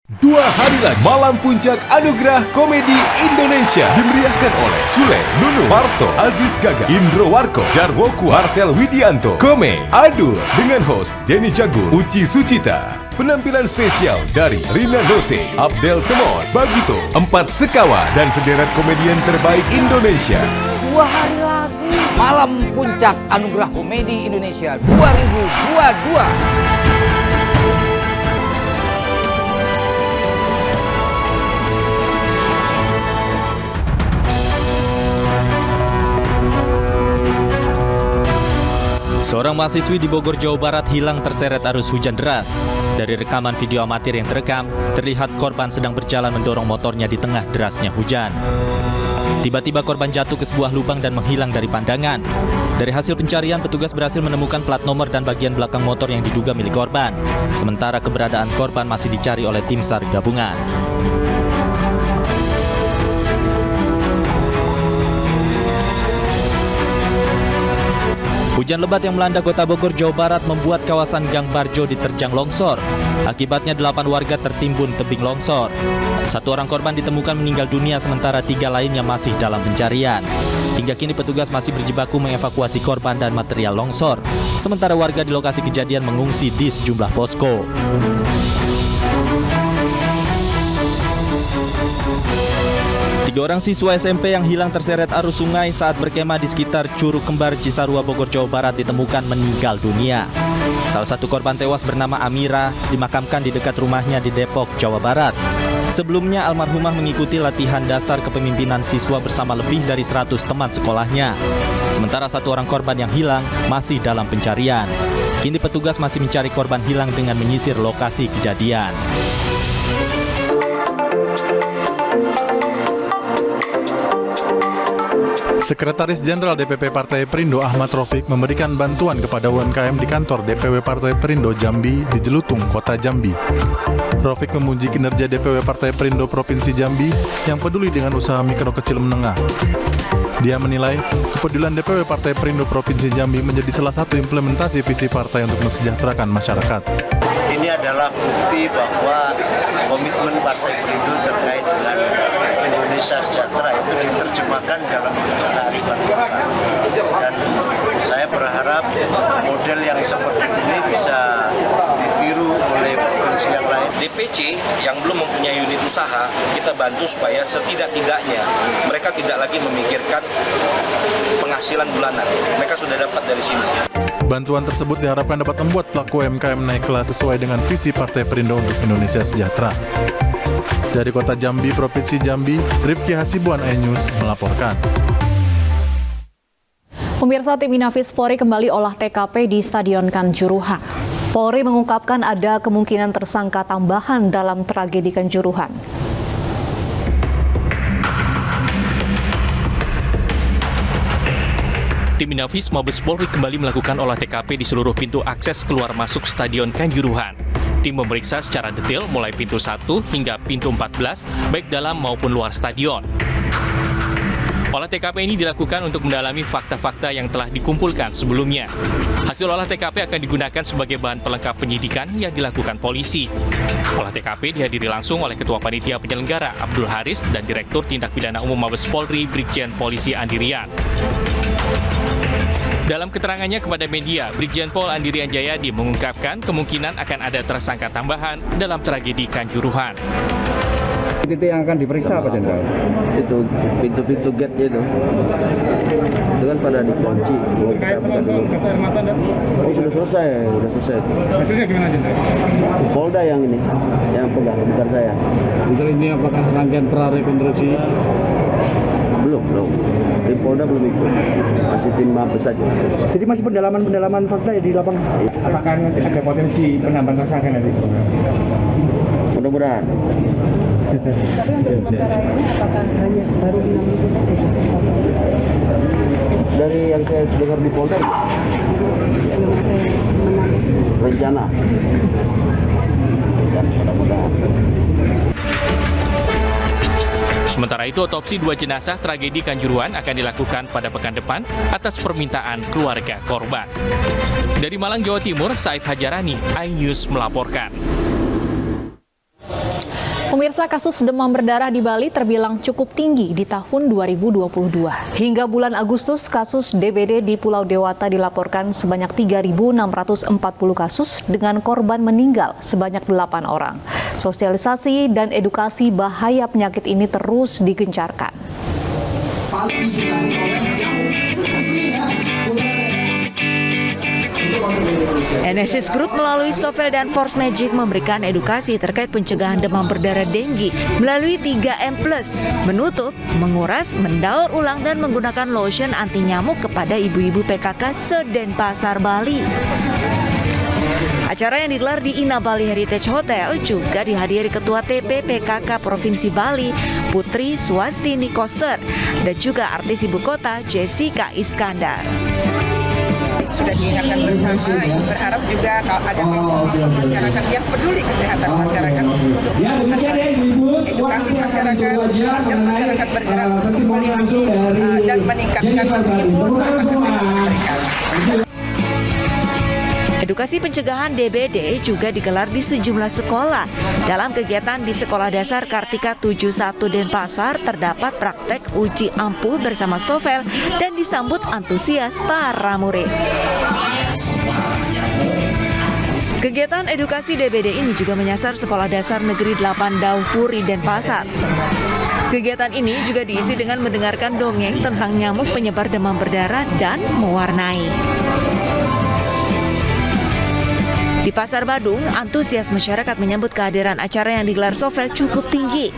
2 hari lagi, Malam Puncak Anugerah Komedi Indonesia dimeriahkan oleh Sule, Nunu, Parto, Aziz Gaga, Indro Warko, Jarwo Kuat, Marcel Widianto, Kome, Adul, dengan host Denny Cagur, Uci Sucita. Penampilan spesial dari Rina Nose, Abdel Temon, Bagito, Empat Sekawan, dan sederet komedian terbaik Indonesia. 2 hari lagi, Malam Puncak Anugerah Komedi Indonesia 2022. Seorang mahasiswi di Bogor, Jawa Barat hilang terseret arus hujan deras. Dari rekaman video amatir yang terekam, terlihat korban sedang berjalan mendorong motornya di tengah derasnya hujan. Tiba-tiba korban jatuh ke sebuah lubang dan menghilang dari pandangan. Dari hasil pencarian, petugas berhasil menemukan plat nomor dan bagian belakang motor yang diduga milik korban. Sementara keberadaan korban masih dicari oleh tim SAR gabungan. Hujan lebat yang melanda kota Bogor, Jawa Barat membuat kawasan Gang Barjo diterjang longsor. Akibatnya 8 warga tertimbun tebing longsor. 1 orang korban ditemukan meninggal dunia sementara 3 lainnya masih dalam pencarian. Hingga kini petugas masih berjibaku mengevakuasi korban dan material longsor. Sementara warga di lokasi kejadian mengungsi di sejumlah posko. Tiga orang siswa SMP yang hilang terseret arus sungai saat berkemah di sekitar Curug Kembar Cisarua, Bogor, Jawa Barat ditemukan meninggal dunia. Salah satu korban tewas bernama Amira dimakamkan di dekat rumahnya di Depok, Jawa Barat. Sebelumnya almarhumah mengikuti latihan dasar kepemimpinan siswa bersama lebih dari 100 teman sekolahnya. Sementara 1 orang korban yang hilang masih dalam pencarian. Kini petugas masih mencari korban hilang dengan menyisir lokasi kejadian. Sekretaris Jenderal DPP Partai Perindo Ahmad Raufik memberikan bantuan kepada UMKM di kantor DPW Partai Perindo Jambi di Jelutung, Kota Jambi. Raufik memuji kinerja DPW Partai Perindo Provinsi Jambi yang peduli dengan usaha mikro kecil menengah. Dia menilai kepedulian DPW Partai Perindo Provinsi Jambi menjadi salah satu implementasi visi partai untuk mensejahterakan masyarakat. Ini adalah bukti bahwa komitmen Partai Perindo terkait dengan Indonesia sejahtera itu diterjemahkan dalam kearifan lokal. Dan saya berharap model yang seperti ini bisa ditiru oleh provinsi yang lain. DPC yang belum mempunyai unit usaha, kita bantu supaya setidak-tidaknya mereka tidak lagi memikirkan penghasilan bulanan. Mereka sudah dapat dari sini. Bantuan tersebut diharapkan dapat membuat pelaku UMKM naik kelas sesuai dengan visi Partai Perindo untuk Indonesia Sejahtera. Dari Kota Jambi, Provinsi Jambi, Rifki Hasibuan, iNews melaporkan. Pemirsa, tim Inafis Polri kembali olah TKP di Stadion Kanjuruhan. Polri mengungkapkan ada kemungkinan tersangka tambahan dalam tragedi Kanjuruhan. Tim Inafis Mabes Polri kembali melakukan olah TKP di seluruh pintu akses keluar masuk Stadion Kanjuruhan. Tim memeriksa secara detail mulai pintu 1 hingga pintu 14, baik dalam maupun luar stadion. Olah TKP ini dilakukan untuk mendalami fakta-fakta yang telah dikumpulkan sebelumnya. Hasil olah TKP akan digunakan sebagai bahan pelengkap penyidikan yang dilakukan polisi. Olah TKP dihadiri langsung oleh Ketua Panitia Penyelenggara Abdul Haris dan Direktur Tindak Pidana Umum Mabes Polri Brigjen Polisi Andirian. Dalam keterangannya kepada media, Brigjen Pol Andirian Jayadi mengungkapkan kemungkinan akan ada tersangka tambahan dalam tragedi Kanjuruhan. Titik yang akan diperiksa apa, Jenderal? Itu pintu-pintu gate itu kan pada dikunci. Oh, sudah selesai. Hasilnya gimana, Jenderal? Polda yang ini, yang pegang, bukan saya. Jenderal, ini apakah rangkaian prarekonstruksi? Belum. Tim Polda belum ikut, masih tim Mabes saja. Jadi masih pendalaman fakta ya di lapangan. Apakah nanti ada potensi penambahan tersangka nanti? Mudah-mudahan. Tapi untuk sementara ini apakah hanya baru 6 itu saja? Dari yang saya dengar di Polda, rencana. Dan mudah-mudahan. Sementara itu, otopsi 2 jenazah tragedi Kanjuruhan akan dilakukan pada pekan depan atas permintaan keluarga korban. Dari Malang, Jawa Timur, Saif Hajarani, iNews melaporkan. Pemirsa, kasus demam berdarah di Bali terbilang cukup tinggi di tahun 2022. Hingga bulan Agustus, kasus DBD di Pulau Dewata dilaporkan sebanyak 3.640 kasus dengan korban meninggal sebanyak 8 orang. Sosialisasi dan edukasi bahaya penyakit ini terus digencarkan. Enesis Group melalui Sovel dan Force Magic memberikan edukasi terkait pencegahan demam berdarah denggi melalui 3M+, menutup, menguras, mendaur ulang dan menggunakan lotion anti nyamuk kepada ibu-ibu PKK se-Denpasar, Bali. Acara yang digelar di Ina Bali Heritage Hotel juga dihadiri Ketua TP PKK Provinsi Bali, Putri Swastini Koster, dan juga artis ibu kota Jessica Iskandar. Sudah diingatkan bersama, Ibu berharap juga kalau ada masyarakat yang peduli kesehatan masyarakat untuk edukasi masyarakat, ajak masyarakat bergerak dan meningkatkan imunitas kesehatan mereka. Edukasi pencegahan DBD juga digelar di sejumlah sekolah. Dalam kegiatan di Sekolah Dasar Kartika 71 Denpasar terdapat praktek uji ampuh bersama Sovel dan disambut antusias para murid. Kegiatan edukasi DBD ini juga menyasar Sekolah Dasar Negeri 8 Dauhpuri Denpasar. Kegiatan ini juga diisi dengan mendengarkan dongeng tentang nyamuk penyebar demam berdarah dan mewarnai. Di Pasar Badung, antusias masyarakat menyambut kehadiran acara yang digelar Sovel cukup tinggi.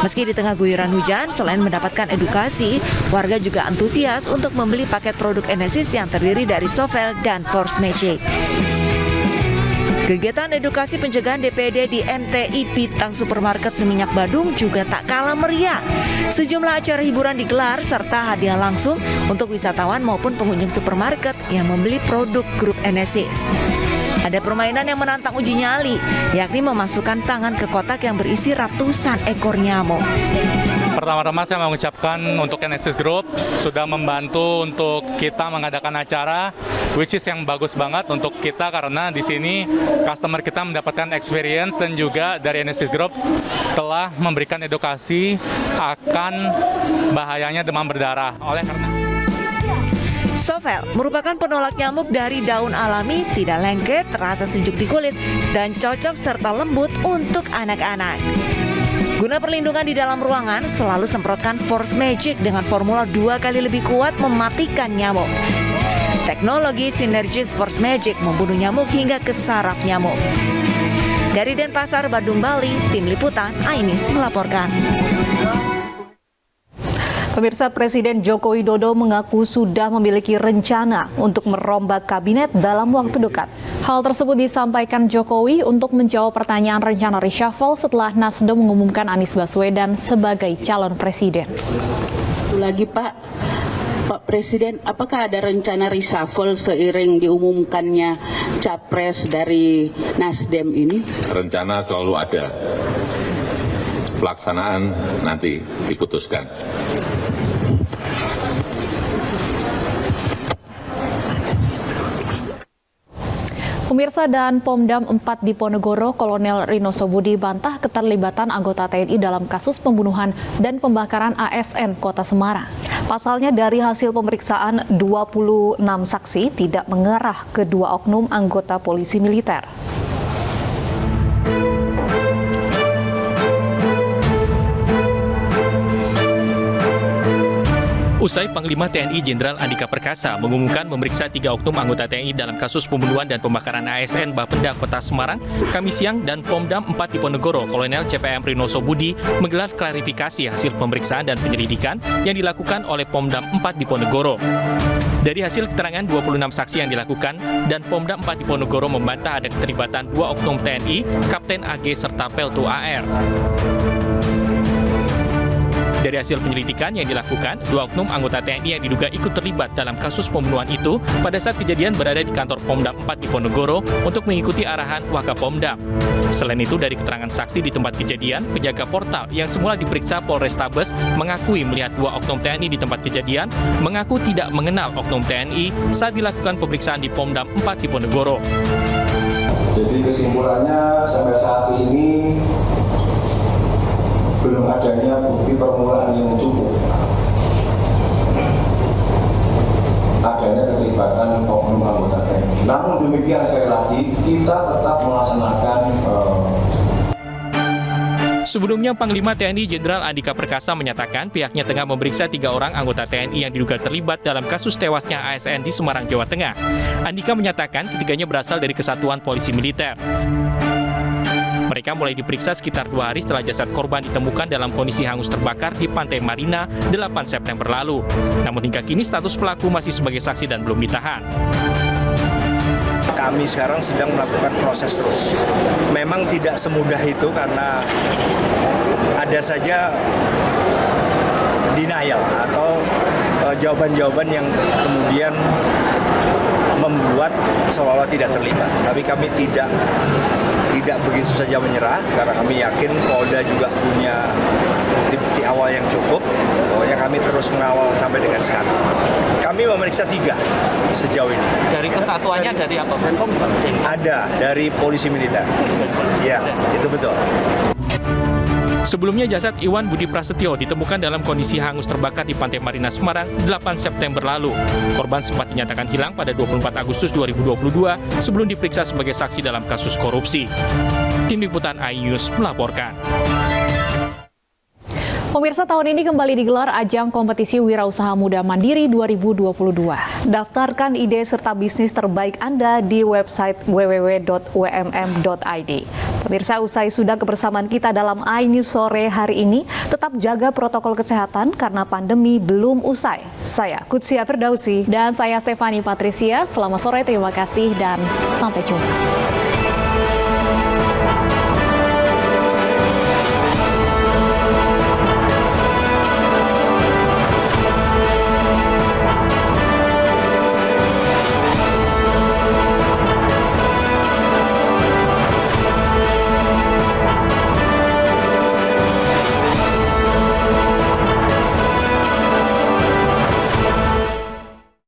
Meski di tengah guyuran hujan, selain mendapatkan edukasi, warga juga antusias untuk membeli paket produk Enesis yang terdiri dari Sovel dan Force Magic. Kegiatan edukasi pencegahan DPD di MTI Pitang Supermarket Seminyak Badung juga tak kalah meriah. Sejumlah acara hiburan digelar serta hadiah langsung untuk wisatawan maupun pengunjung supermarket yang membeli produk grup Enesis. Ada permainan yang menantang uji nyali, yakni memasukkan tangan ke kotak yang berisi ratusan ekor nyamuk. Pertama-tama saya mengucapkan untuk Enesis Group sudah membantu untuk kita mengadakan acara, which is yang bagus banget untuk kita karena di sini customer kita mendapatkan experience dan juga dari Enesis Group telah memberikan edukasi akan bahayanya demam berdarah. Oleh karena Sovel merupakan penolak nyamuk dari daun alami, tidak lengket, terasa sejuk di kulit, dan cocok serta lembut untuk anak-anak. Guna perlindungan di dalam ruangan, selalu semprotkan Force Magic dengan formula 2 kali lebih kuat mematikan nyamuk. Teknologi sinergis Force Magic membunuh nyamuk hingga ke saraf nyamuk. Dari Denpasar, Badung, Bali, Tim Liputan iNews melaporkan. Pemirsa, Presiden Joko Widodo mengaku sudah memiliki rencana untuk merombak kabinet dalam waktu dekat. Hal tersebut disampaikan Jokowi untuk menjawab pertanyaan rencana reshuffle setelah Nasdem mengumumkan Anies Baswedan sebagai calon presiden. Lagi Pak Presiden, apakah ada rencana reshuffle seiring diumumkannya capres dari Nasdem ini? Rencana selalu ada. Pelaksanaan nanti diputuskan. Pemirsa, dan Pomdam 4 Diponegoro, Kolonel Rino Sobudi bantah keterlibatan anggota TNI dalam kasus pembunuhan dan pembakaran ASN Kota Semarang. Pasalnya dari hasil pemeriksaan 26 saksi tidak mengarah ke dua oknum anggota polisi militer. Usai Panglima TNI Jenderal Andika Perkasa mengumumkan memeriksa 3 oknum anggota TNI dalam kasus pembunuhan dan pembakaran ASN Bapenda Kota Semarang, Kamis siang, dan Pomdam 4 Diponegoro, Kolonel CPM Rino Sobudi menggelar klarifikasi hasil pemeriksaan dan penyelidikan yang dilakukan oleh Pomdam 4 Diponegoro. Dari hasil keterangan 26 saksi yang dilakukan, dan Pomdam 4 Diponegoro membantah ada keterlibatan 2 oknum TNI, Kapten AG serta Peltu AR. Dari hasil penyelidikan yang dilakukan, 2 oknum anggota TNI yang diduga ikut terlibat dalam kasus pembunuhan itu pada saat kejadian berada di kantor Pomdam 4 Diponegoro untuk mengikuti arahan Wakapomdam. Selain itu, dari keterangan saksi di tempat kejadian, penjaga portal yang semula diperiksa Polrestabes mengakui melihat 2 oknum TNI di tempat kejadian, mengaku tidak mengenal oknum TNI saat dilakukan pemeriksaan di Pomdam 4 Diponegoro. Jadi kesimpulannya sampai saat ini belum adanya bukti permulaan yang cukup adanya keterlibatan oknum anggota TNI. Namun demikian, sekali lagi kita tetap melaksanakan Sebelumnya, Panglima TNI Jenderal Andika Perkasa menyatakan pihaknya tengah memeriksa 3 orang anggota TNI yang diduga terlibat dalam kasus tewasnya ASN di Semarang, Jawa Tengah. Andika menyatakan ketiganya berasal dari Kesatuan Polisi Militer. Mereka mulai diperiksa sekitar 2 hari setelah jasad korban ditemukan dalam kondisi hangus terbakar di Pantai Marina 8 September lalu. Namun hingga kini status pelaku masih sebagai saksi dan belum ditahan. Kami sekarang sedang melakukan proses terus. Memang tidak semudah itu karena ada saja denial atau jawaban-jawaban yang kemudian membuat seolah-olah tidak terlibat. Tapi kami tidak begitu saja menyerah karena kami yakin Polda juga punya bukti-bukti awal yang cukup. Pokoknya kami terus mengawal sampai dengan sekarang. Kami memeriksa 3 sejauh ini. Dari kesatuannya dari apa? Ada dari Polisi Militer. Ya, itu betul. Sebelumnya jasad Iwan Budi Prasetyo ditemukan dalam kondisi hangus terbakar di Pantai Marina Semarang 8 September lalu. Korban sempat dinyatakan hilang pada 24 Agustus 2022 sebelum diperiksa sebagai saksi dalam kasus korupsi. Tim Liputan iNews melaporkan. Pemirsa, tahun ini kembali digelar ajang kompetisi Wirausaha Muda Mandiri 2022. Daftarkan ide serta bisnis terbaik Anda di website www.wmm.id. Pemirsa, usai sudah kebersamaan kita dalam iNews sore hari ini, tetap jaga protokol kesehatan karena pandemi belum usai. Saya Kutsia Firdausi dan saya Stefani Patricia. Selamat sore, terima kasih dan sampai jumpa.